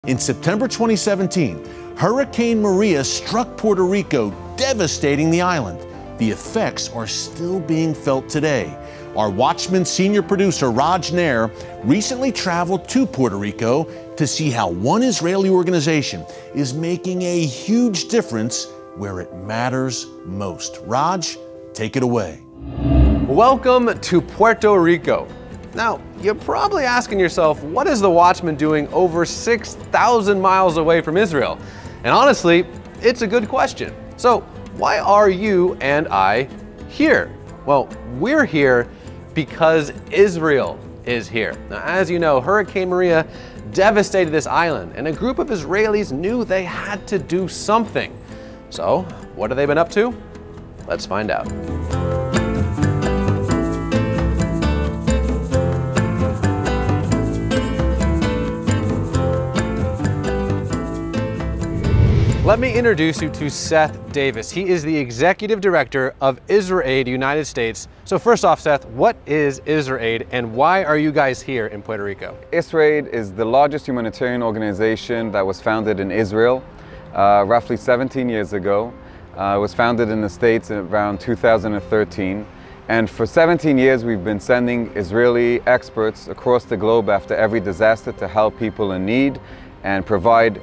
In September 2017, Hurricane Maria struck Puerto Rico, devastating the island. The effects are still being felt today. Our Watchman senior producer, Raj Nair, recently traveled to Puerto Rico to see how one Israeli organization is making a huge difference where it matters most. Raj, take it away. Welcome to Puerto Rico. Now, you're probably asking yourself, what is the Watchman doing over 6,000 miles away from Israel? And honestly, it's a good question. So, why are you and I here? Well, we're here because Israel is here. Now, as you know, Hurricane Maria devastated this island, and a group of Israelis knew they had to do something. So, what have they been up to? Let's find out. Let me introduce you to Seth Davis. He is the Executive Director of IsraAid United States. So first off, Seth, what is IsraAid and why are you guys here in Puerto Rico? IsraAid is the largest humanitarian organization that was founded in Israel roughly 17 years ago. It was founded in the States around 2013. And for 17 years, we've been sending Israeli experts across the globe after every disaster to help people in need and provide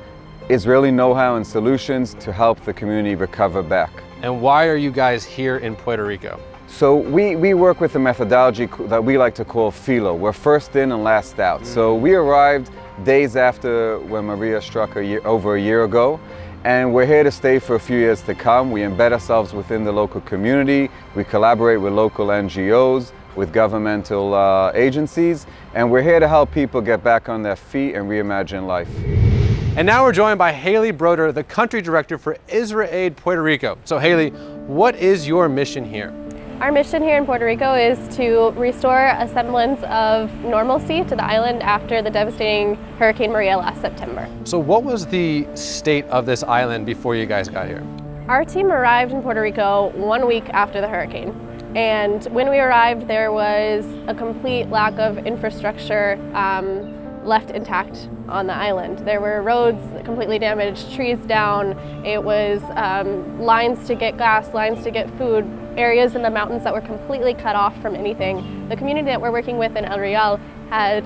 Israeli know-how and solutions to help the community recover back. And why are you guys here in Puerto Rico? So we work with a methodology that we like to call philo. We're first in and last out. So we arrived days after when Maria struck over a year ago, and we're here to stay for a few years to come. We embed ourselves within the local community. We collaborate with local NGOs, with governmental agencies, and we're here to help people get back on their feet and reimagine life. And now we're joined by Broder, the country director for IsraAid Puerto Rico. So Haley, what is your mission here? Our mission here in Puerto Rico is to restore a semblance of normalcy to the island after the devastating Hurricane Maria last September. So what was the state of this island before you guys got here? Our team arrived in Puerto Rico 1 week after the hurricane. And when we arrived, there was a complete lack of infrastructure left intact on the island. There were roads completely damaged, trees down. It was lines to get gas, lines to get food, areas in the mountains that were completely cut off from anything. The community that we're working with in El Real had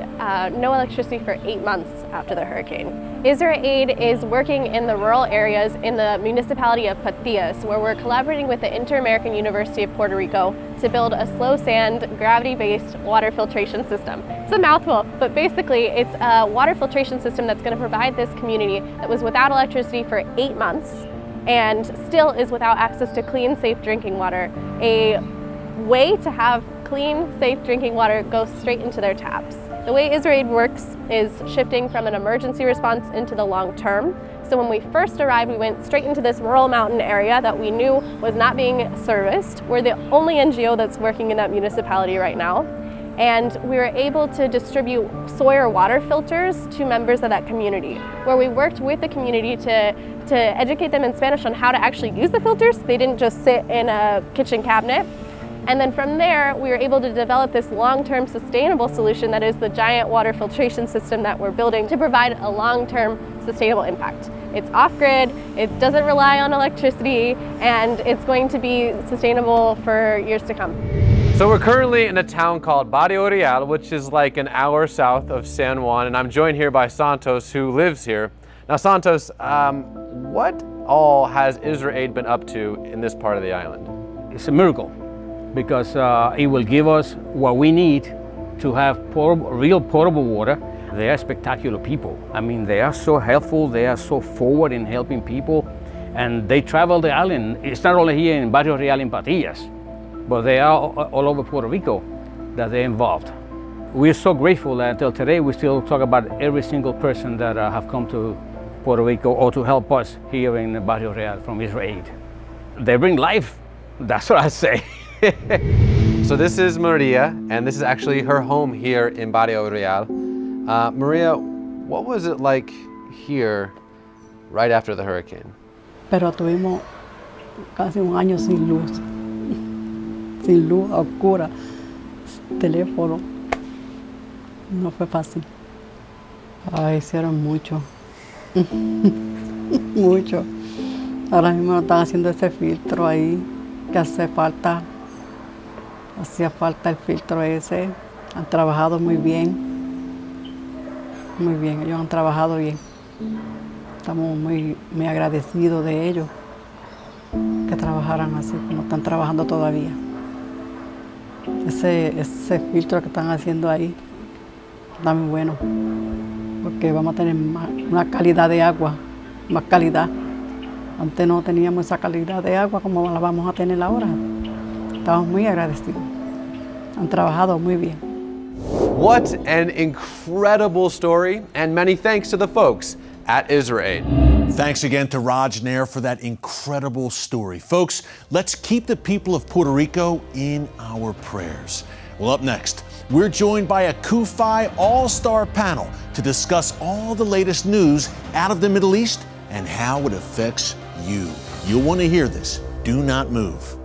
no electricity for 8 months after the hurricane. IsraAid is working in the rural areas in the municipality of Patillas, where we're collaborating with the Inter-American University of Puerto Rico to build a slow sand, gravity-based water filtration system. It's a mouthful, but basically it's a water filtration system that's going to provide this community that was without electricity for 8 months and still is without access to clean, safe drinking water. A way to have clean, safe drinking water go straight into their taps. The way IsraAid works is shifting from an emergency response into the long term. So when we first arrived, we went straight into this rural mountain area that we knew was not being serviced. We're the only NGO that's working in that municipality right now. And we were able to distribute Sawyer water filters to members of that community, where we worked with the community to educate them in Spanish on how to actually use the filters. They didn't just sit in a kitchen cabinet. And then from there, we were able to develop this long-term sustainable solution that is the giant water filtration system that we're building to provide a long-term sustainable impact. It's off-grid, it doesn't rely on electricity, and it's going to be sustainable for years to come. So we're currently in a town called Barrio Real, which is like an hour south of San Juan, and I'm joined here by Santos, who lives here. Now Santos, what all has IsraAid been up to in this part of the island? It's a miracle, because it will give us what we need to have real potable water. They are spectacular people. I mean, they are so helpful, they are so forward in helping people, and they travel the island. It's not only here in Barrio Real in Patillas, but they are all over Puerto Rico that they're involved. We're so grateful that until today we still talk about every single person that have come to Puerto Rico or to help us here in Barrio Real from IsraAid. They bring life, that's what I say. So this is Maria, and this is actually her home here in Barrio Real. Maria, what was it like here right after the hurricane? Pero tuvimos casi un año sin luz, oscura, teléfono. No fue fácil. Hicieron mucho. Mucho. Ahora mismo están haciendo ese filtro ahí que hace falta. Hacía falta el filtro ese. Han trabajado muy bien. Muy bien, ellos han trabajado bien. Estamos muy agradecidos de ellos que trabajaran así como están trabajando todavía. Ese filtro que están haciendo ahí está muy bueno, porque vamos a tener una calidad de agua, más calidad. Antes no teníamos esa calidad de agua como la vamos a tener ahora. Estamos muy agradecidos. Han trabajado muy bien. What an incredible story, and many thanks to the folks at IsraAid. Thanks again to Raj Nair for that incredible story. Folks, let's keep the people of Puerto Rico in our prayers. Well, up next, we're joined by a Kufi all-star panel to discuss all the latest news out of the Middle East and how it affects you. You'll want to hear this. Do not move.